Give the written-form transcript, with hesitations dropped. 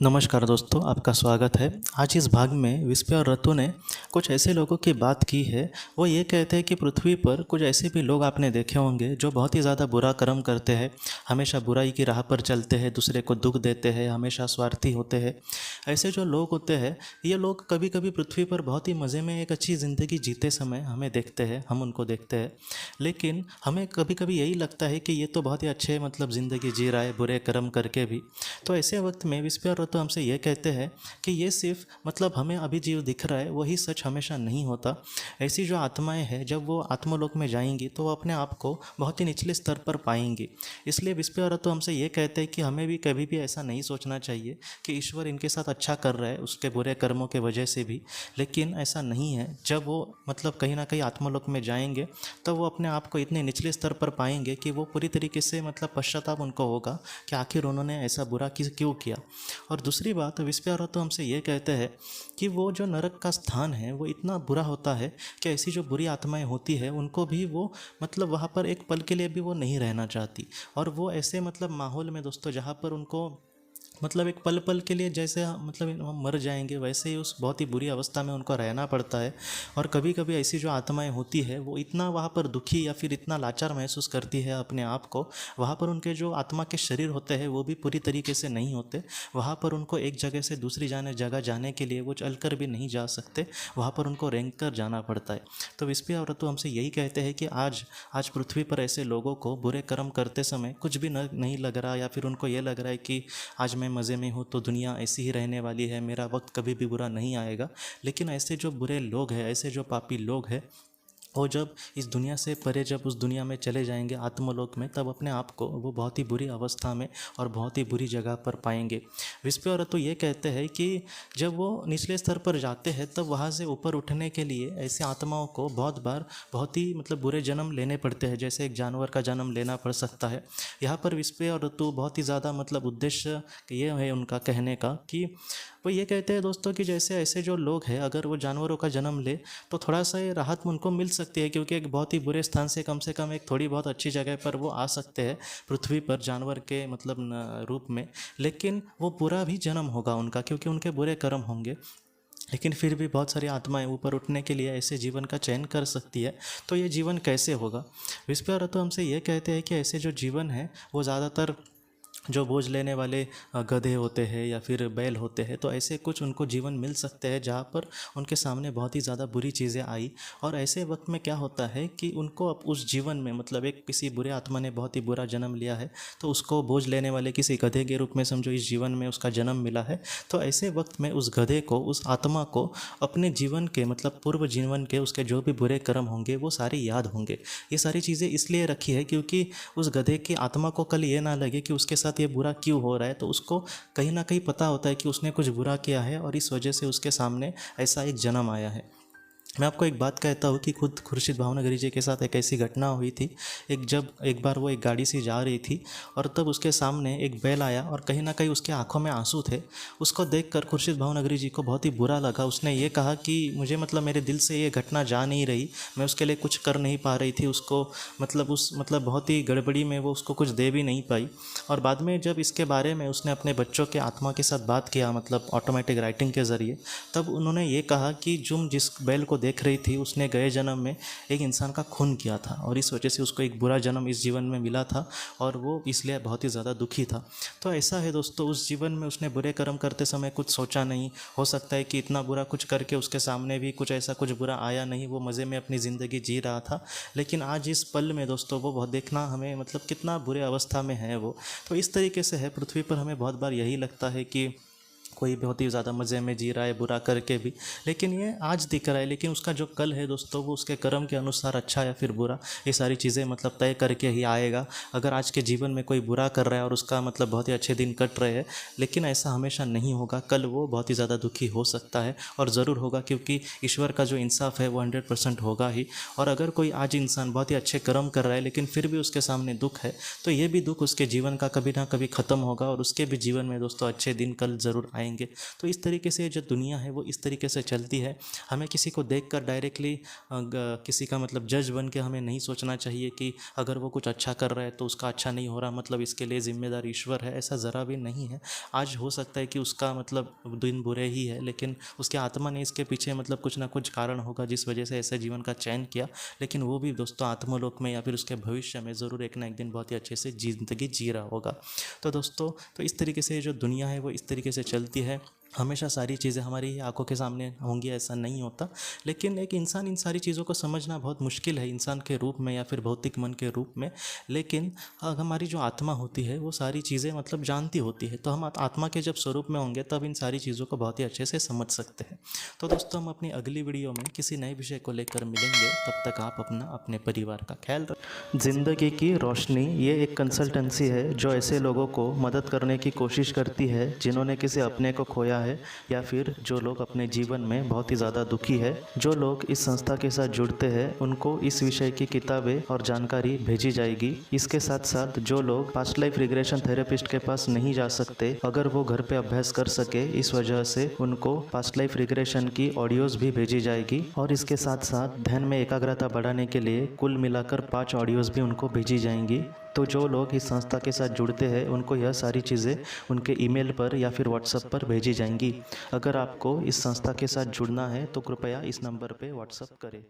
नमस्कार दोस्तों, आपका स्वागत है। आज इस भाग में विस्पे और रतु ने कुछ ऐसे लोगों की बात की है। वो ये कहते हैं कि पृथ्वी पर कुछ ऐसे भी लोग आपने देखे होंगे जो बहुत ही ज़्यादा बुरा कर्म करते हैं, हमेशा बुराई की राह पर चलते हैं, दूसरे को दुख देते हैं, हमेशा स्वार्थी होते हैं। ऐसे जो लोग होते हैं, ये लोग कभी कभी पृथ्वी पर बहुत ही मज़े में एक अच्छी ज़िंदगी जीते समय हमें देखते हैं, हम उनको देखते हैं। लेकिन हमें कभी कभी यही लगता है कि ये तो बहुत ही अच्छे ज़िंदगी जी रहा है, बुरे कर्म करके भी। तो ऐसे वक्त में विस्पे और तो हमसे ये कहते हैं कि ये सिर्फ हमें अभी जो दिख रहा है वही सच हमेशा नहीं होता। ऐसी जो आत्माएं हैं, जब वो आत्मलोक में जाएंगी तो वो अपने आप को बहुत ही निचले स्तर पर पाएंगी। इसलिए विस्पे और तो हमसे ये कहते हैं कि हमें भी कभी भी ऐसा नहीं सोचना चाहिए कि ईश्वर इनके साथ अच्छा कर रहा है उसके बुरे कर्मों के वजह से भी। लेकिन ऐसा नहीं है। जब वो कहीं ना कहीं आत्मलोक में जाएंगे तो वो अपने आप को इतने निचले स्तर पर पाएंगे कि वो पूरी तरीके से पश्चाताप उनको होगा कि आखिर उन्होंने ऐसा बुरा क्यों किया। और दूसरी बात, विस्पे और तो हमसे ये कहते हैं कि वो जो नरक का स्थान है वो इतना बुरा होता है कि ऐसी जो बुरी आत्माएं होती है उनको भी वो वहाँ पर एक पल के लिए भी वो नहीं रहना चाहती। और वो ऐसे माहौल में दोस्तों, जहाँ पर उनको एक पल पल के लिए जैसे हम मर जाएंगे, वैसे ही उस बहुत ही बुरी अवस्था में उनको रहना पड़ता है। और कभी कभी ऐसी जो आत्माएं होती है वो इतना वहाँ पर दुखी या फिर इतना लाचार महसूस करती है अपने आप को। वहाँ पर उनके जो आत्मा के शरीर होते हैं वो भी पूरी तरीके से नहीं होते। वहाँ पर उनको एक जगह से दूसरी जगह जाने के लिए वो चलकर भी नहीं जा सकते, वहाँ पर उनको रेंग कर जाना पड़ता है। तो विस्पे और तो हमसे यही कहते हैं कि आज आज पृथ्वी पर ऐसे लोगों को बुरे कर्म करते समय कुछ भी नहीं लग रहा, या फिर उनको ये लग रहा है कि आज मैं मज़े में हूँ तो दुनिया ऐसी ही रहने वाली है, मेरा वक्त कभी भी बुरा नहीं आएगा। लेकिन ऐसे जो बुरे लोग हैं, ऐसे जो पापी लोग हैं, वो जब इस दुनिया से परे, जब उस दुनिया में चले जाएंगे आत्मलोक में, तब अपने आप को वो बहुत ही बुरी अवस्था में और बहुत ही बुरी जगह पर पाएंगे। विस्पे और तो ये कहते हैं कि जब वो निचले स्तर पर जाते हैं तब वहाँ से ऊपर उठने के लिए ऐसी आत्माओं को बहुत बार बहुत ही बुरे जन्म लेने पड़ते हैं, जैसे एक जानवर का जन्म लेना पड़ सकता है। यहाँ पर विस्पे और तो बहुत ही ज़्यादा उद्देश्य ये है उनका कहने का कि वो ये कहते हैं दोस्तों कि जैसे ऐसे जो लोग हैं, अगर वो जानवरों का जन्म ले तो थोड़ा सा ये राहत उनको मिल सकती है, क्योंकि एक बहुत ही बुरे स्थान से कम एक थोड़ी बहुत अच्छी जगह पर वो आ सकते हैं पृथ्वी पर जानवर के रूप में। लेकिन वो बुरा भी जन्म होगा उनका, क्योंकि उनके बुरे कर्म होंगे। लेकिन फिर भी बहुत सारी आत्माएं ऊपर उठने के लिए ऐसे जीवन का चयन कर सकती है। तो ये जीवन कैसे होगा? विस्पे और तो हमसे ये कहते हैं कि ऐसे जो जीवन है वो ज़्यादातर जो बोझ लेने वाले गधे होते हैं या फिर बैल होते हैं, तो ऐसे कुछ उनको जीवन मिल सकते हैं जहाँ पर उनके सामने बहुत ही ज़्यादा बुरी चीज़ें आई। और ऐसे वक्त में क्या होता है कि उनको अब उस जीवन में एक किसी बुरे आत्मा ने बहुत ही बुरा जन्म लिया है, तो उसको बोझ लेने वाले किसी गधे के रूप में समझो इस जीवन में उसका जन्म मिला है। तो ऐसे वक्त में उस गधे को, उस आत्मा को अपने जीवन के पूर्व जीवन के उसके जो भी बुरे कर्म होंगे वो सारे याद होंगे। ये सारी चीज़ें इसलिए रखी है क्योंकि उस गधे की आत्मा को कल ये ना लगे कि उसके साथ ये बुरा क्यों हो रहा है। तो उसको कहीं ना कहीं पता होता है कि उसने कुछ बुरा किया है और इस वजह से उसके सामने ऐसा एक जन्म आया है। मैं आपको एक बात कहता हूँ कि खुद खुर्शीद भावनगरी जी के साथ एक ऐसी घटना हुई थी। एक बार वो एक गाड़ी से जा रही थी और तब उसके सामने एक बैल आया और कहीं ना कहीं उसके आंखों में आंसू थे। उसको देखकर खुर्शीद भावनगरी जी को बहुत ही बुरा लगा। उसने ये कहा कि मुझे मेरे दिल से ये घटना जा नहीं रही, मैं उसके लिए कुछ कर नहीं पा रही थी, उसको बहुत ही गड़बड़ी में वो उसको कुछ दे भी नहीं पाई। और बाद में जब इसके बारे में उसने अपने बच्चों के आत्मा के साथ बात किया, ऑटोमेटिक राइटिंग के ज़रिए, तब उन्होंने ये कहा कि जिस बैल को देख रही थी उसने गए जन्म में एक इंसान का खून किया था और इस वजह से उसको एक बुरा जन्म इस जीवन में मिला था और वो इसलिए बहुत ही ज़्यादा दुखी था। तो ऐसा है दोस्तों, उस जीवन में उसने बुरे कर्म करते समय कुछ सोचा नहीं। हो सकता है कि इतना बुरा कुछ करके उसके सामने भी कुछ बुरा आया नहीं, वो मज़े में अपनी ज़िंदगी जी रहा था। लेकिन आज इस पल में दोस्तों वो बहुत देखना हमें कितना बुरे अवस्था में है वो। तो इस तरीके से है पृथ्वी पर, हमें बहुत बार यही लगता है कि कोई बहुत ही ज़्यादा मज़े में जी रहा है बुरा करके भी, लेकिन ये आज दिख रहा है। लेकिन उसका जो कल है दोस्तों, वो उसके कर्म के अनुसार अच्छा या फिर बुरा, ये सारी चीज़ें तय करके ही आएगा। अगर आज के जीवन में कोई बुरा कर रहा है और उसका बहुत ही अच्छे दिन कट रहे हैं, लेकिन ऐसा हमेशा नहीं होगा। कल वो बहुत ही ज़्यादा दुखी हो सकता है और ज़रूर होगा, क्योंकि ईश्वर का जो इंसाफ है वो 100% होगा ही। और अगर कोई आज इंसान बहुत ही अच्छे कर्म कर रहा है लेकिन फिर भी उसके सामने दुख है, तो ये भी दुख उसके जीवन का कभी ना कभी ख़त्म होगा और उसके भी जीवन में दोस्तों अच्छे दिन कल ज़रूर आएंगे। जाएंगे। तो इस तरीके से जो दुनिया है वो इस तरीके से चलती है। हमें किसी को देखकर डायरेक्टली किसी का मतलब जज बन के हमें नहीं सोचना चाहिए कि अगर वो कुछ अच्छा कर रहा है तो उसका अच्छा नहीं हो रहा मतलब इसके लिए जिम्मेदार ईश्वर है, ऐसा ज़रा भी नहीं है। आज हो सकता है कि उसका मतलब दिन बुरे ही है, लेकिन उसके आत्मा ने इसके पीछे मतलब कुछ ना कुछ कारण होगा जिस वजह से ऐसे जीवन का चयन किया। लेकिन वो भी दोस्तों आत्मलोक में या फिर उसके भविष्य में ज़रूर एक ना एक दिन बहुत ही अच्छे से ज़िंदगी जी रहा होगा। तो दोस्तों, तो इस तरीके से जो दुनिया है वो इस तरीके से चलती है। हमेशा सारी चीज़ें हमारी आंखों के सामने होंगी ऐसा नहीं होता, लेकिन एक इंसान इन सारी चीज़ों को समझना बहुत मुश्किल है इंसान के रूप में या फिर भौतिक मन के रूप में। लेकिन हमारी जो आत्मा होती है वो सारी चीज़ें मतलब जानती होती है, तो हम आत्मा के जब स्वरूप में होंगे तब इन सारी चीज़ों को बहुत ही अच्छे से समझ सकते हैं। तो दोस्तों, हम अपनी अगली वीडियो में किसी नए विषय को लेकर मिलेंगे। तब तक आप अपना अपने परिवार का ख्याल रखें। जिंदगी की रोशनी ये एक कंसल्टेंसी है जो ऐसे लोगों को मदद करने की कोशिश करती है जिन्होंने किसी अपने को खोया है या फिर जो लोग अपने जीवन में बहुत ही ज़्यादा दुखी है। जो लोग इस संस्था के साथ जुड़ते हैं उनको इस विषय की किताबें और जानकारी भेजी जाएगी। इसके साथ साथ जो लोग पास्ट लाइफ रिग्रेशन थेरेपिस्ट के पास नहीं जा सकते, अगर वो घर पे अभ्यास कर सके, इस वजह से उनको पास्ट लाइफ रिग्रेशन की ऑडियोज़ भी भेजी जाएगी। और इसके साथ साथ ध्यान में एकाग्रता बढ़ाने के लिए कुल मिलाकर 5 ऑडियोज़ भी उनको भेजी जाएंगी। तो जो लोग इस संस्था के साथ जुड़ते हैं उनको यह सारी चीज़ें उनके ईमेल पर या फिर व्हाट्सएप पर भेजी जाएंगी। अगर आपको इस संस्था के साथ जुड़ना है तो कृपया इस नंबर पे व्हाट्सएप करें।